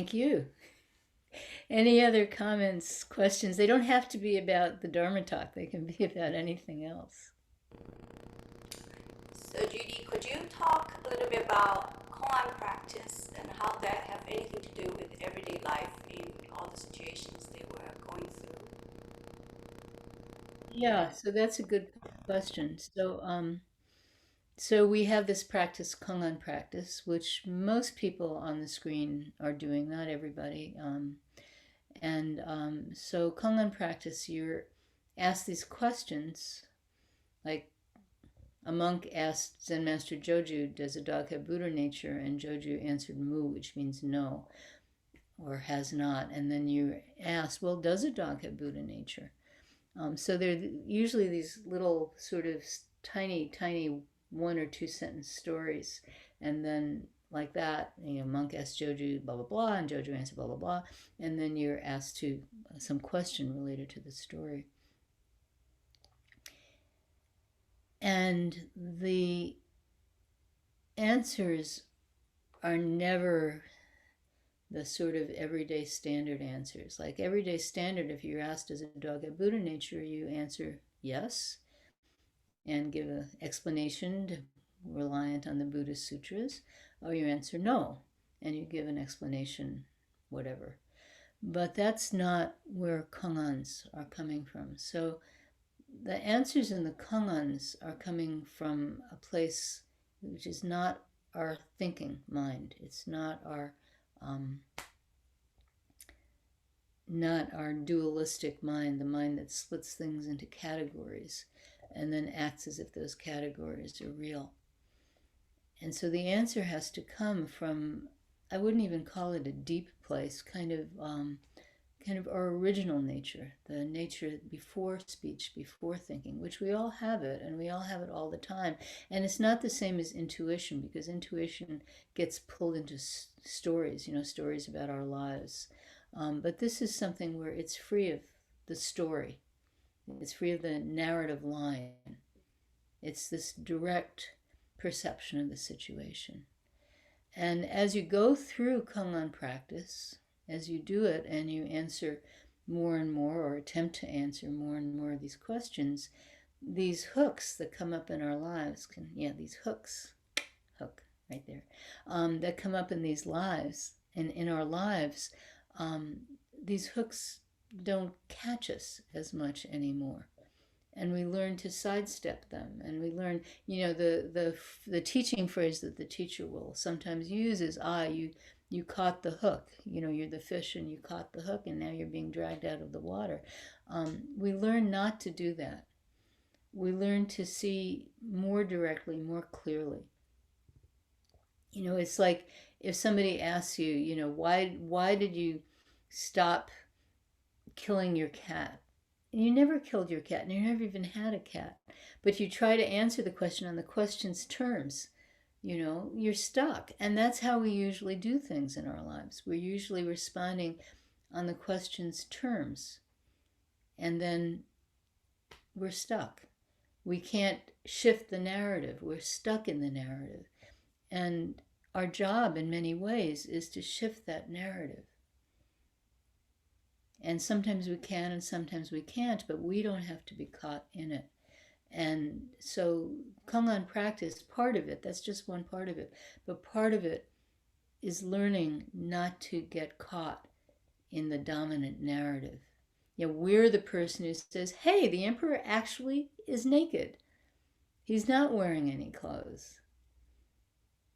Thank you. Any other comments, questions? They don't have to be about the Dharma talk. They can be about anything else. So Judy, could you talk a little bit about koan practice and how that have anything to do with everyday life in all the situations they were going through? Yeah, so that's a good question. So we have this practice, Kongan practice, which most people on the screen are doing, not everybody. So Kongan practice, you're asked these questions, like a monk asked Zen Master Joju, "Does a dog have Buddha nature?" And Joju answered mu, which means no, or has not. And then you ask, well, does a dog have Buddha nature? So they're usually these little sort of tiny, tiny 1 or 2 sentence stories. And then like that, monk asked Joju, blah, blah, blah, and Joju answered, blah, blah, blah. And then you're asked to some question related to the story. And the answers are never the sort of everyday standard answers. Like everyday standard, if you're asked, does a dog have Buddha nature, you answer yes and give an explanation reliant on the Buddhist sutras, or you answer no and you give an explanation, whatever. But that's not where kongans are coming from. So the answers in the kongans are coming from a place which is not our thinking mind. It's um, not our dualistic mind, the mind that splits things into categories and then acts as if those categories are real. And so the answer has to come from, I wouldn't even call it a deep place, kind of our original nature, the nature before speech, before thinking, which we all have it, and we all have it all the time. And it's not the same as intuition, because intuition gets pulled into stories, stories about our lives. But this is something where it's free of the story, it's free of the narrative line. It's this direct perception of the situation. And as you go through Kangan practice, as you do it and you answer more and more, or attempt to answer more and more of these questions, these hooks that come up in our lives these hooks, hook right there, that come up in these lives and in our lives, um, these hooks don't catch us as much anymore, and we learn to sidestep them, and we learn, the teaching phrase that the teacher will sometimes use is, you caught the hook, you're the fish and you caught the hook and now you're being dragged out of the water. We learn not to do that. We learn to see more directly, more clearly. It's like if somebody asks you, why did you stop killing your cat? You never killed your cat, and you never even had a cat. But you try to answer the question on the question's terms. You're stuck. And that's how we usually do things in our lives. We're usually responding on the question's terms. And then we're stuck. We can't shift the narrative. We're stuck in the narrative. And our job, in many ways, is to shift that narrative. And sometimes we can and sometimes we can't, but we don't have to be caught in it. And so Kongan practice, part of it, that's just one part of it, but part of it is learning not to get caught in the dominant narrative. We're the person who says, hey, the emperor actually is naked. He's not wearing any clothes.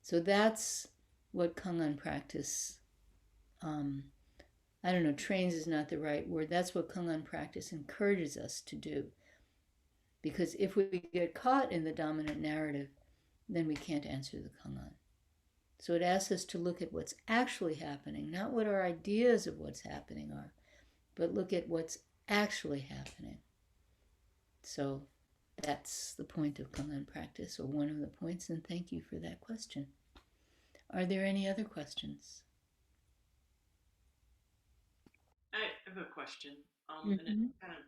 So that's what Kongan practice, I don't know, trains is not the right word. That's what Kongan practice encourages us to do. Because if we get caught in the dominant narrative, then we can't answer the Kangan. So it asks us to look at what's actually happening, not what our ideas of what's happening are, but look at what's actually happening. So that's the point of Kangan practice, or one of the points, and thank you for that question. Are there any other questions? I have a question, and it Mm-hmm. kind of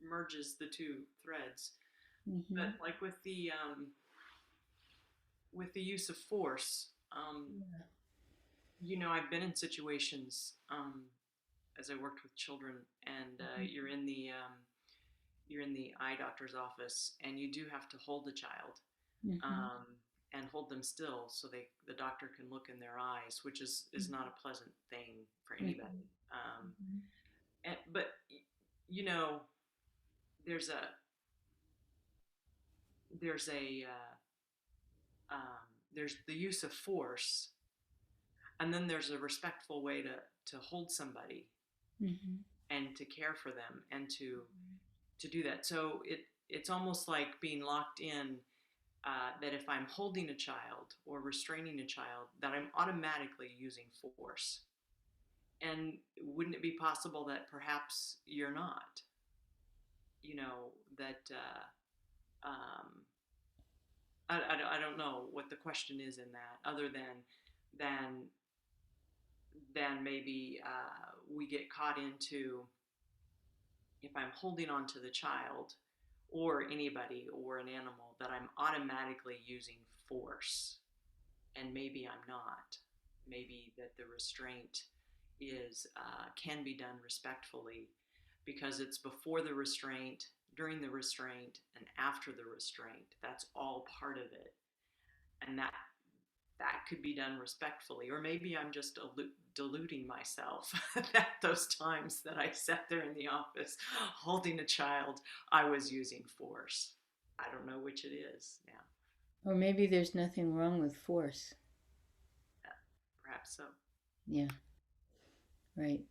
merges the two threads. Mm-hmm. But like with the use of force, I've been in situations as I worked with children, and you're in the eye doctor's office, and you do have to hold the child, Mm-hmm. um, and hold them still so the doctor can look in their eyes, which is not a pleasant thing for anybody. Mm-hmm. But you know, there's a there's a there's the use of force, and then there's a respectful way to hold somebody Mm-hmm. and to care for them and to do that. So it's almost like being locked in. That if I'm holding a child or restraining a child, that I'm automatically using force. And wouldn't it be possible that perhaps you're not? That um, I don't know what the question is in that, other than than maybe we get caught into, if I'm holding on to the child or anybody or an animal, that I'm automatically using force, and maybe I'm not. Maybe that the restraint is can be done respectfully, because it's before the restraint, during the restraint, and after the restraint. That's all part of it, and that could be done respectfully. Or maybe I'm just deluding myself that those times that I sat there in the office holding a child, I was using force. I don't know which it is now. Or maybe there's nothing wrong with force. Perhaps so. Yeah, right.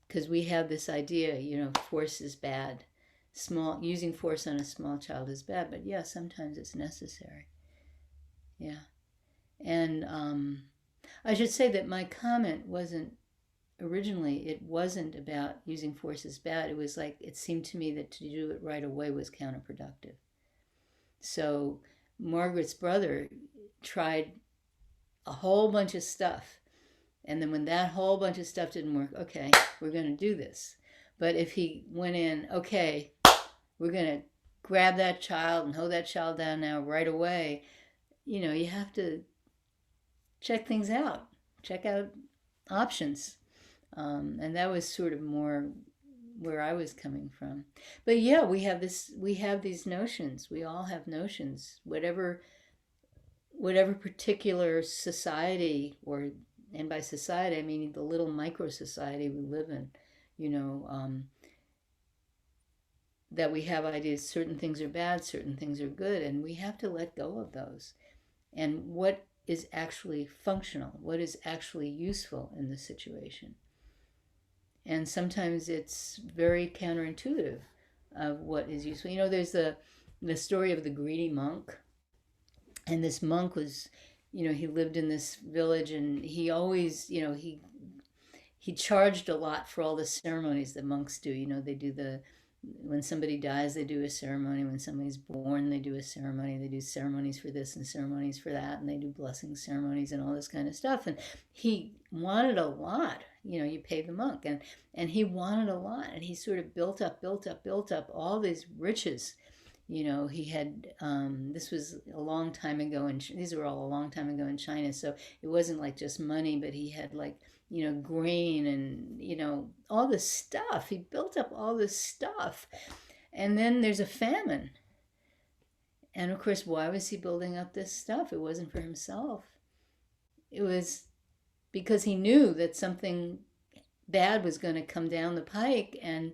Because we have this idea, force is bad. Using force on a small child is bad, but yeah, sometimes it's necessary. Yeah. And I should say that my comment it wasn't about using force as bad. It was like, it seemed to me that to do it right away was counterproductive. So Margaret's brother tried a whole bunch of stuff. And then when that whole bunch of stuff didn't work, okay, we're going to do this. But if he went in, okay, we're going to grab that child and hold that child down now right away, you have to check things out, check out options. And that was sort of more where I was coming from. But yeah, we have these notions. We all have notions. Whatever particular society, and by society I mean the little micro society we live in, that we have ideas. Certain things are bad, certain things are good, and we have to let go of those. And what is actually functional? What is actually useful in the situation? And sometimes it's very counterintuitive of what is useful. There's the story of the greedy monk, and this monk was, he lived in this village, and he always, he charged a lot for all the ceremonies that monks do. They do when somebody dies, they do a ceremony. When somebody's born, they do a ceremony. They do ceremonies for this and ceremonies for that, and they do blessing ceremonies and all this kind of stuff. And he wanted a lot. You pay the monk, and he wanted a lot, and he sort of built up all these riches. He had, this was a long time ago, and these were all a long time ago in China, so it wasn't like just money, but he had like, grain and, all this stuff. He built up all this stuff. And then there's a famine. And of course, why was he building up this stuff? It wasn't for himself. It was because he knew that something bad was going to come down the pike, and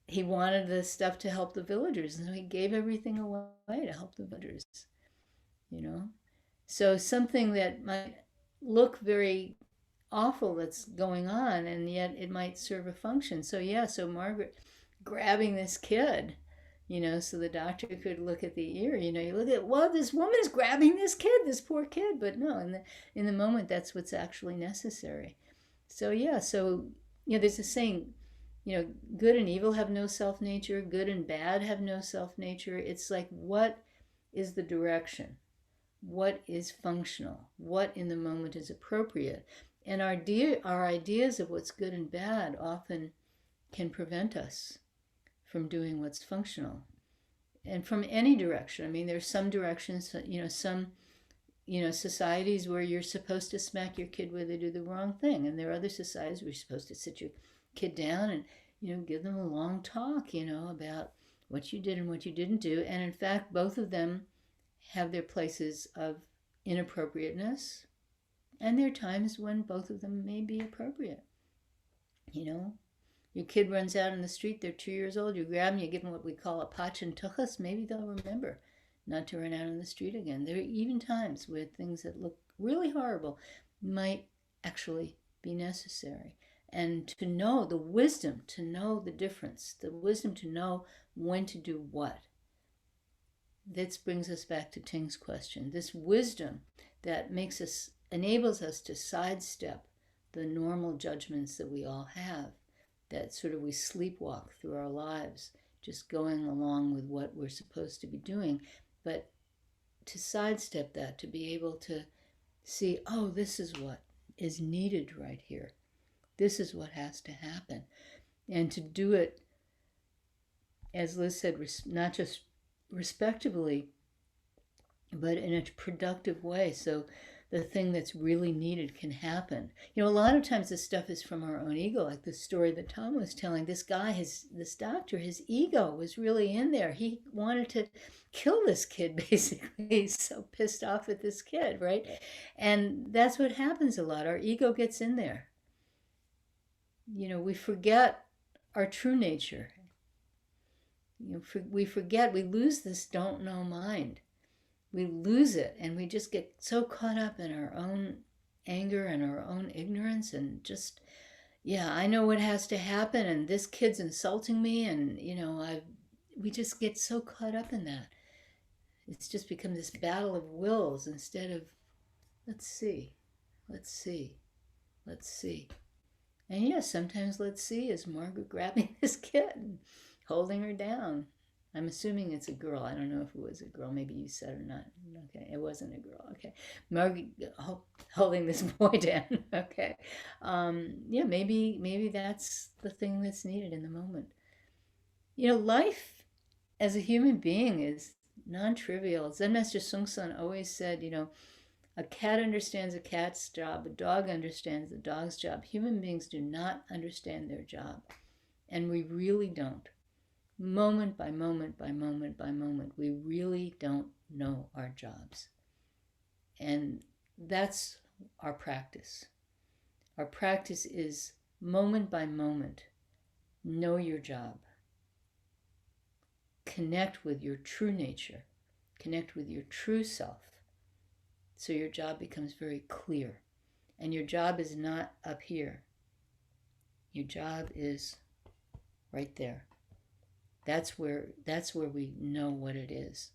he wanted the stuff to help the villagers. And so he gave everything away to help the villagers, So something that might look very awful that's going on, and yet it might serve a function. So yeah, so Margaret grabbing this kid, so the doctor could look at the ear. You look at, well, this woman's grabbing this kid, this poor kid, but no, in the moment, that's what's actually necessary. So yeah, there's a saying, good and evil have no self nature, good and bad have no self nature. It's like, what is the direction? What is functional? What in the moment is appropriate? And our ideas of what's good and bad often can prevent us from doing what's functional. And from any direction. I mean, there's some directions, some societies where you're supposed to smack your kid when they do the wrong thing, and there are other societies where you're supposed to sit your kid down and give them a long talk about what you did and what you didn't do. And in fact, both of them have their places of inappropriateness, and there are times when both of them may be appropriate. Your kid runs out in the street, they're 2 years old, you grab them, you give them what we call a pachin tuchas, maybe they'll remember not to run out in the street again. There are even times where things that look really horrible might actually be necessary. And to know the wisdom, to know the difference, the wisdom to know when to do what. This brings us back to Ting's question. This wisdom that enables us to sidestep the normal judgments that we all have, that sort of we sleepwalk through our lives, just going along with what we're supposed to be doing. But to sidestep that, to be able to see, oh, this is what is needed right here. This is what has to happen. And to do it, as Liz said, not just respectably, but in a productive way. So the thing that's really needed can happen. A lot of times this stuff is from our own ego, like the story that Tom was telling. This guy, this doctor, his ego was really in there. He wanted to kill this kid, basically. He's so pissed off at this kid, right? And that's what happens a lot. Our ego gets in there. We forget our true nature. We forget, we lose this don't know mind. We lose it, and we just get so caught up in our own anger and our own ignorance, and just, I know what has to happen, and this kid's insulting me, and we just get so caught up in that. It's just become this battle of wills instead of let's see. And yes, sometimes let's see is Margaret grabbing this kid and holding her down. I'm assuming it's a girl. I don't know if it was a girl. Maybe you said or not. Okay, it wasn't a girl. Okay, Margaret holding this boy down. Okay, maybe that's the thing that's needed in the moment. Life as a human being is non-trivial. Zen Master Sung-san always said, a cat understands a cat's job, a dog understands the dog's job. Human beings do not understand their job, and we really don't. Moment by moment by moment by moment, we really don't know our jobs. And that's our practice. Our practice is moment by moment, know your job. Connect with your true nature. Connect with your true self. So your job becomes very clear. And your job is not up here. Your job is right there. That's where we know what it is.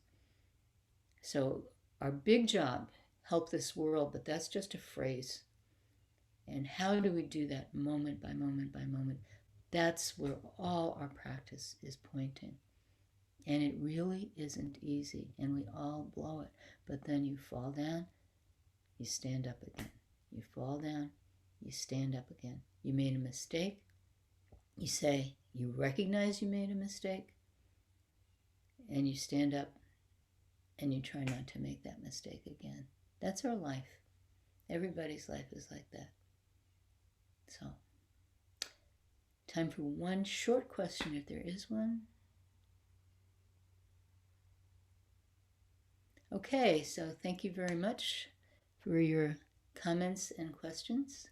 So our big job, help this world, but that's just a phrase. And how do we do that moment by moment by moment? That's where all our practice is pointing. And it really isn't easy, and we all blow it. But then you fall down, you stand up again. You fall down, you stand up again. You made a mistake, you say, you recognize you made a mistake, and you stand up and you try not to make that mistake again. That's our life. Everybody's life is like that. So, time for one short question if there is one. Okay, so thank you very much for your comments and questions.